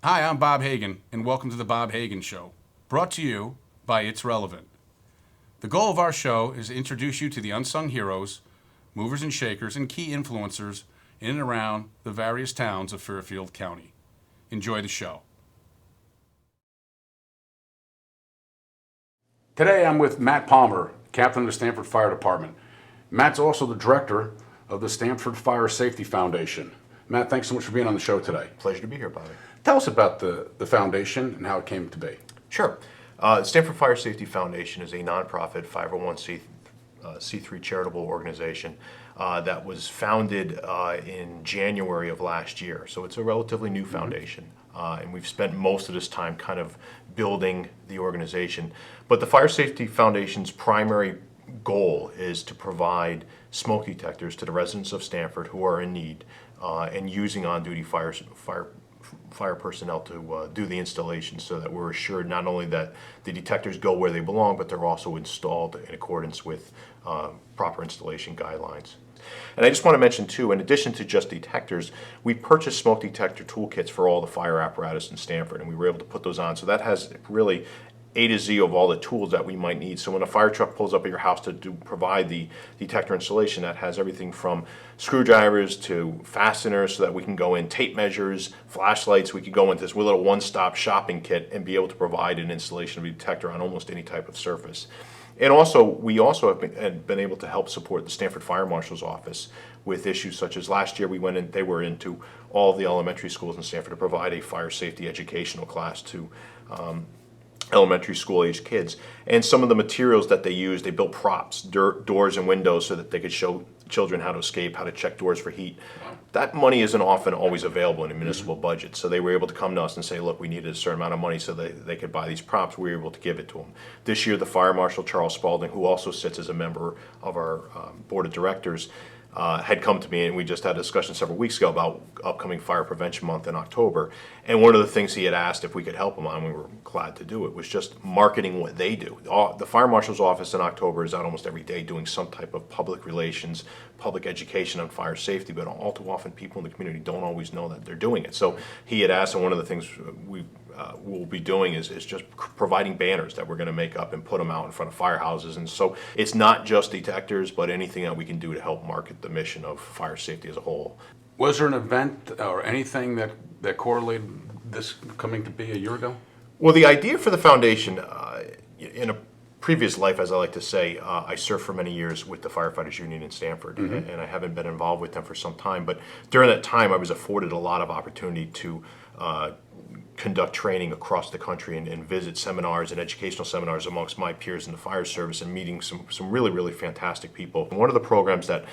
Hi, I'm Bob Hagan, and welcome to the Bob Hagan Show, brought to you by It's Relevant. The goal of our show is to introduce you to the unsung heroes, movers and shakers, and key influencers in and around the various towns of Fairfield County. Enjoy the show. Today I'm with Matt Palmer, captain of the Stamford Fire Department. Matt's also the director of the Stamford Fire Safety Foundation. Matt, thanks so much for being on the show today. Pleasure to be here, Bobby. Tell us about the foundation and how it came to be. Sure. Stanford Fire Safety Foundation is a nonprofit 501c3 charitable organization that was founded in January of last year. So it's a relatively new foundation. And we've spent most of this time kind of building the organization. But the Fire Safety Foundation's primary goal is to provide smoke detectors to the residents of Stanford who are in need and using on-duty fire personnel to do the installation, so that we're assured not only that the detectors go where they belong, but they're also installed in accordance with proper installation guidelines. And I just want to mention too, in addition to just detectors, we purchased smoke detector toolkits for all the fire apparatus in Stanford, and we were able to put those on. So that has really A to Z of all the tools that we might need. So when a fire truck pulls up at your house to provide the detector installation, that has everything from screwdrivers to fasteners so that we can go in, tape measures, flashlights. We could go into this little one-stop shopping kit and be able to provide an installation of a detector on almost any type of surface. And also, we also have been able to help support the Stanford Fire Marshal's office with issues such as last year they were into all the elementary schools in Stanford to provide a fire safety educational class to elementary school age kids. And some of the materials that they used, they built props, doors and windows, so that they could show children how to escape, how to check doors for heat. That money isn't often always available in a municipal budget, so they were able to come to us and say, look, we needed a certain amount of money so they could buy these props. We were able to give it to them. This year, the Fire Marshal, Charles Spalding, who also sits as a member of our board of directors, had come to me, and we just had a discussion several weeks ago about upcoming Fire Prevention Month in October. And one of the things he had asked if we could help him on, we were glad to do it, was just marketing what they do. The Fire Marshal's office in October is out almost every day doing some type of public relations, public education on fire safety, but all too often people in the community don't always know that they're doing it. So he had asked, and one of the things we'll be doing is just providing banners that we're going to make up and put them out in front of firehouses. And so it's not just detectors, but anything that we can do to help market the mission of fire safety as a whole. Was there an event or anything that correlated this coming to be a year ago? Well, the idea for the foundation, in a previous life, as I like to say, I served for many years with the Firefighters Union in Stanford, and I haven't been involved with them for some time. But during that time, I was afforded a lot of opportunity to conduct training across the country and visit seminars and educational seminars amongst my peers in the fire service, and meeting some really, really fantastic people. And one of the programs that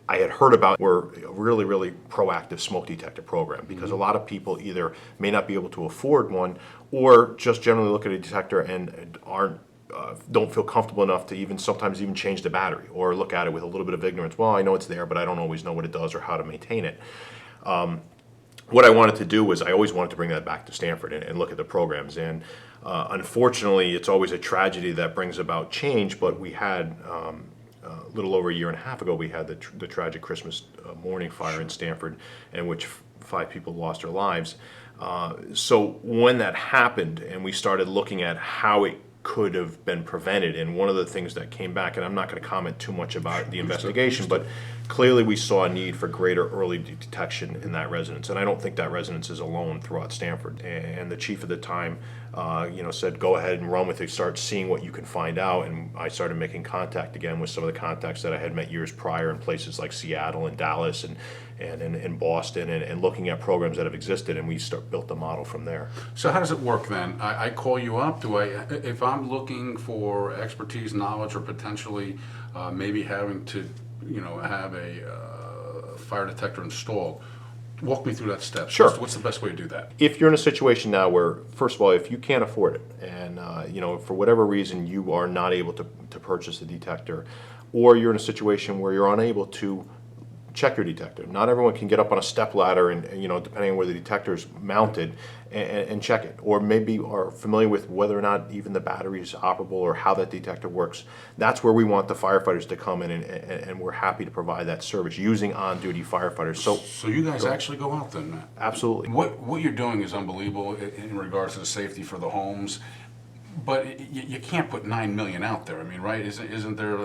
I had heard about were a really, really proactive smoke detector program, because a lot of people either may not be able to afford one, or just generally look at a detector and don't feel comfortable enough to sometimes even change the battery, or look at it with a little bit of ignorance. Well, I know it's there, but I don't always know what it does or how to maintain it. What I wanted to do was, I always wanted to bring that back to Stanford and look at the programs. And unfortunately, it's always a tragedy that brings about change, but we had, a little over a year and a half ago, we had the tragic Christmas morning fire in Stanford, in which 5 people lost their lives. So when that happened, and we started looking at how it could have been prevented, and one of the things that came back, and I'm not going to comment too much about the investigation, but clearly we saw a need for greater early detection in that residence. And I don't think that residence is alone throughout Stanford. And the chief at the time said, go ahead and run with it, start seeing what you can find out. And I started making contact again with some of the contacts that I had met years prior in places like Seattle and Dallas and in Boston, and looking at programs that have existed, and we built the model from there. So how does it work then? I call you up. If I'm looking for expertise, knowledge, or potentially maybe having to, have a fire detector installed, walk me through that step. Sure. What's the best way to do that? If you're in a situation now where, first of all, if you can't afford it, and for whatever reason you are not able to purchase a detector, or you're in a situation where you're unable to check your detector. Not everyone can get up on a step ladder and depending on where the detector is mounted, and check it. Or maybe are familiar with whether or not even the battery is operable or how that detector works. That's where we want the firefighters to come in, and we're happy to provide that service using on-duty firefighters. So you guys actually go out then, Matt? Absolutely. What you're doing is unbelievable in regards to the safety for the homes. But you can't put 9 million out there. I mean, right? Isn't there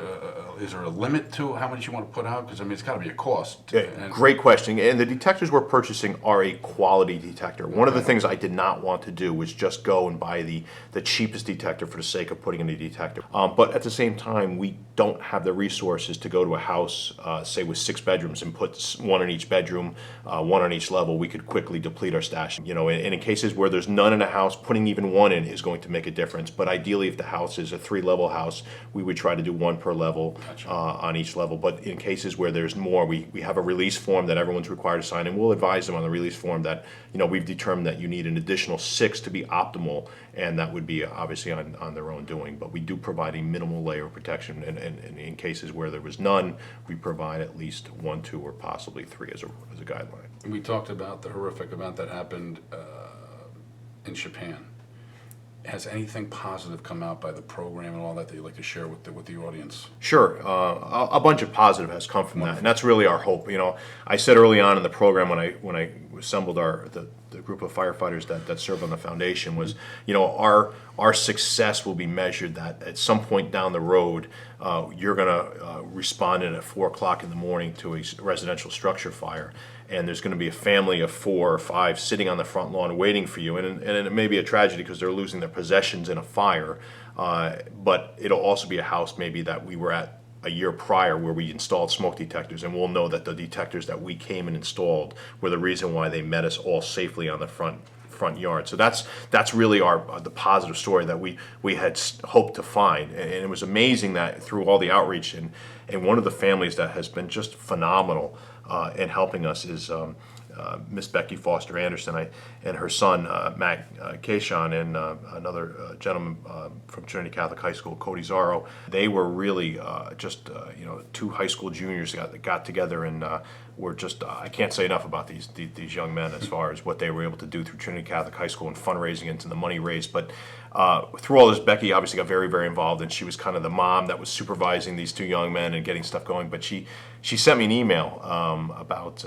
is there a limit to how much you want to put out? Because I mean, it's got to be a cost. Yeah, great question. And the detectors we're purchasing are a quality detector. One of the things I did not want to do was just go and buy the cheapest detector for the sake of putting in a detector. But at the same time, we don't have the resources to go to a house, say with 6 bedrooms, and put one in each bedroom, one on each level. We could quickly deplete our stash. And in cases where there's none in a house, putting even one in is going to make a difference. But ideally, if the house is a 3-level house, we would try to do one per level. Gotcha. On each level. But in cases where there's more, we have a release form that everyone's required to sign, and we'll advise them on the release form that we've determined that you need an additional 6 to be optimal, and that would be obviously on their own doing. But we do provide a minimal layer of protection, and in cases where there was none, we provide at least 1, 2, or possibly 3 as a guideline. We talked about the horrific event that happened in Japan. Has anything positive come out by the program and all that you'd like to share with the audience? Sure. A bunch of positive has come from that, and that's really our hope. I said early on in the program when I assembled the group of firefighters that serve on the foundation was, our success will be measured that at some point down the road, you're going to respond in at 4 o'clock in the morning to a residential structure fire. And there's going to be a family of 4 or 5 sitting on the front lawn waiting for you. And it may be a tragedy because they're losing their possessions in a fire, but it'll also be a house maybe that we were at a year prior where we installed smoke detectors, and we'll know that the detectors that we came and installed were the reason why they met us all safely on the front yard. So that's really the positive story that we had hoped to find. And it was amazing that through all the outreach, and one of the families that has been just phenomenal in helping us is Miss Becky Foster Anderson and her son Matt Kayshon, and another gentleman from Trinity Catholic High School, Cody Zarro. They were really just 2 high school juniors got together, and were just I can't say enough about these young men as far as what they were able to do through Trinity Catholic High School and fundraising into the money raised. But through all this, Becky obviously got very, very involved, and she was kind of the mom that was supervising these 2 young men and getting stuff going. But she sent me an email about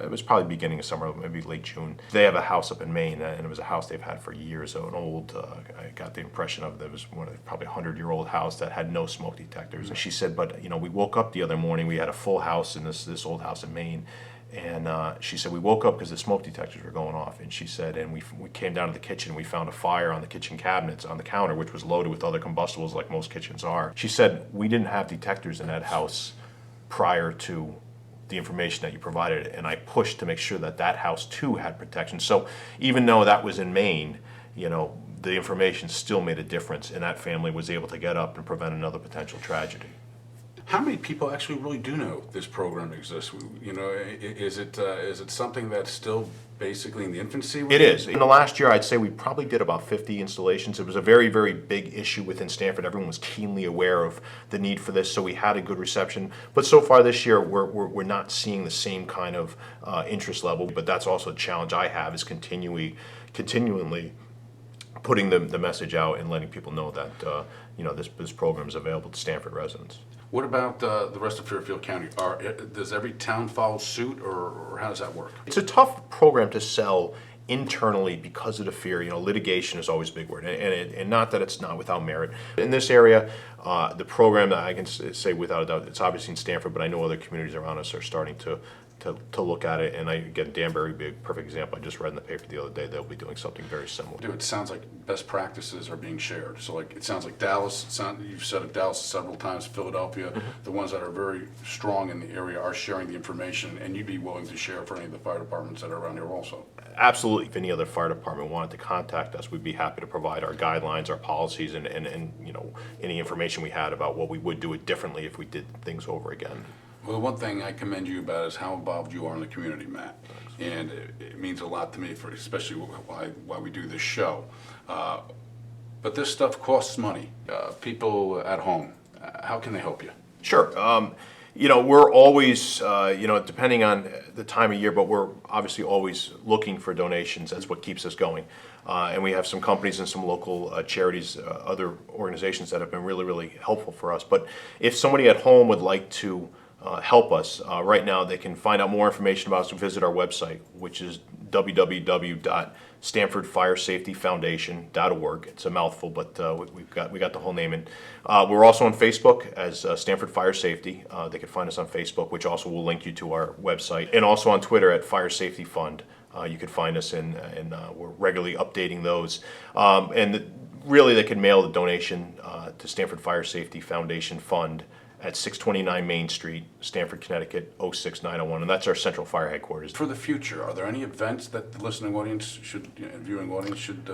it was probably beginning of summer, maybe late June. They have a house up in Maine, and it was a house they've had for years. So an old, I got the impression of it was probably a 100-year-old house that had no smoke detectors. And she said, but we woke up the other morning. We had a full house in this old house in Maine. And she said, we woke up because the smoke detectors were going off. And she said, and we came down to the kitchen, and we found a fire on the kitchen cabinets on the counter, which was loaded with other combustibles like most kitchens are. She said, we didn't have detectors in that house prior to the information that you provided, and I pushed to make sure that house too had protection. So even though that was in Maine, the information still made a difference, and that family was able to get up and prevent another potential tragedy. How many people actually really do know this program exists? Is it something that's still basically in the infancy? It is. In the last year, I'd say we probably did about 50 installations. It was a very, very big issue within Stanford. Everyone was keenly aware of the need for this, so we had a good reception. But so far this year, we're not seeing the same kind of interest level. But that's also a challenge I have, is continually putting the message out and letting people know that this program is available to Stanford residents. What about the rest of Fairfield County? Does every town follow suit, or how does that work? It's a tough program to sell internally because of the fear. Litigation is always a big word, and not that it's not without merit. In this area, the program, I can say without a doubt, it's obviously in Stanford, but I know other communities around us are starting to look at it. And again, Danbury would be a perfect example. I just read in the paper the other day they'll be doing something very similar. Dude, it sounds like best practices are being shared. So it sounds like Dallas, you've said it, Dallas several times, Philadelphia, the ones that are very strong in the area are sharing the information, and you'd be willing to share for any of the fire departments that are around here also. Absolutely. If any other fire department wanted to contact us, we'd be happy to provide our guidelines, our policies, and any information we had about what we would do it differently if we did things over again. Well, the one thing I commend you about is how involved you are in the community, Matt. And it means a lot to me, especially why we do this show. But this stuff costs money. People at home, how can they help you? Sure. We're always, depending on the time of year, but we're obviously always looking for donations. That's what keeps us going. And we have some companies and some local charities, other organizations that have been really, really helpful for us. But if somebody at home would like to help us, right now they can find out more information about us and visit our website, which is www.stanfordfiresafetyfoundation.org. It's a mouthful, but we got the whole name in. We're also on Facebook as Stanford Fire Safety. They can find us on Facebook, which also will link you to our website, and also on Twitter at Fire Safety Fund. You can find us, and we're regularly updating those. Really, they can mail the donation to Stanford Fire Safety Foundation Fund at 629 Main Street, Stamford, Connecticut, 06901, and that's our central fire headquarters. For the future, are there any events that the listening audience should, viewing audience should?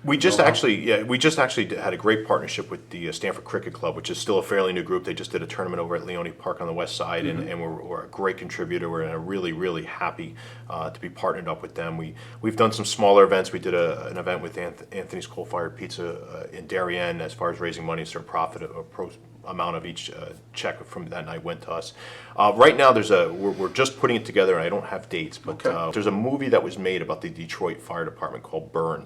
We just actually had a great partnership with the Stanford Cricket Club, which is still a fairly new group. They just did a tournament over at Leone Park on the west side, and we're a great contributor. We're really, really happy to be partnered up with them. We've done some smaller events. We did an event with Anthony's Coal Fired Pizza in Darien as far as raising money, so profit amount of each check from that night went to us. Right now, we're just putting it together, and I don't have dates, but there's a movie that was made about the Detroit Fire Department called Burn.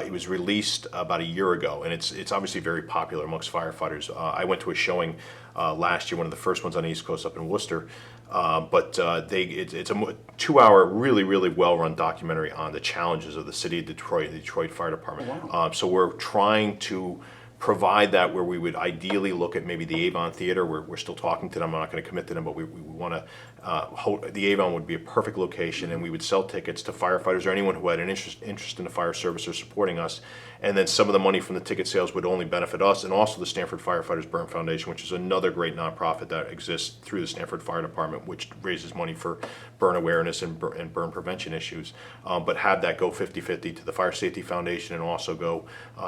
It was released about a year ago, and it's obviously very popular amongst firefighters. I went to a showing last year, one of the first ones on the East Coast up in Worcester. It's a 2-hour, really, really well-run documentary on the challenges of the city of Detroit, the Detroit Fire Department. Oh, wow. So we're trying to provide that where we would ideally look at maybe the Avon Theater. We're still talking to them. I'm not going to commit to them, but we want to the Avon would be a perfect location, and we would sell tickets to firefighters or anyone who had an interest in the fire service or supporting us. And then some of the money from the ticket sales would only benefit us, and also the Stanford Firefighters Burn Foundation, which is another great nonprofit that exists through the Stanford Fire Department, which raises money for burn awareness and burn prevention issues. But have that go 50-50 to the Fire Safety Foundation and also go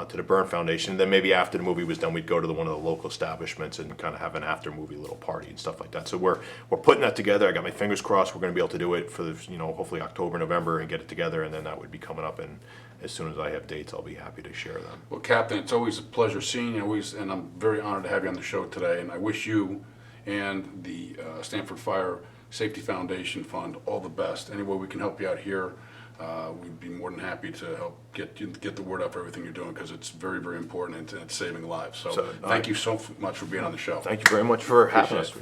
to the Burn Foundation. And then maybe after the movie was done, we'd go to one of the local establishments and kind of have an after-movie little party and stuff like that. So we're putting that together. I got my fingers crossed we're going to be able to do it for hopefully October, November, and get it together, and then that would be coming up. And as soon as I have dates, I'll be happy to share them. Well, Captain, it's always a pleasure seeing you, and I'm very honored to have you on the show today. And I wish you and the Stanford Fire Safety Foundation Fund all the best. Any way we can help you out here, we'd be more than happy to help get the word out for everything you're doing, because it's very, very important and it's saving lives. So thank you so much for being on the show. Thank you very much for having us.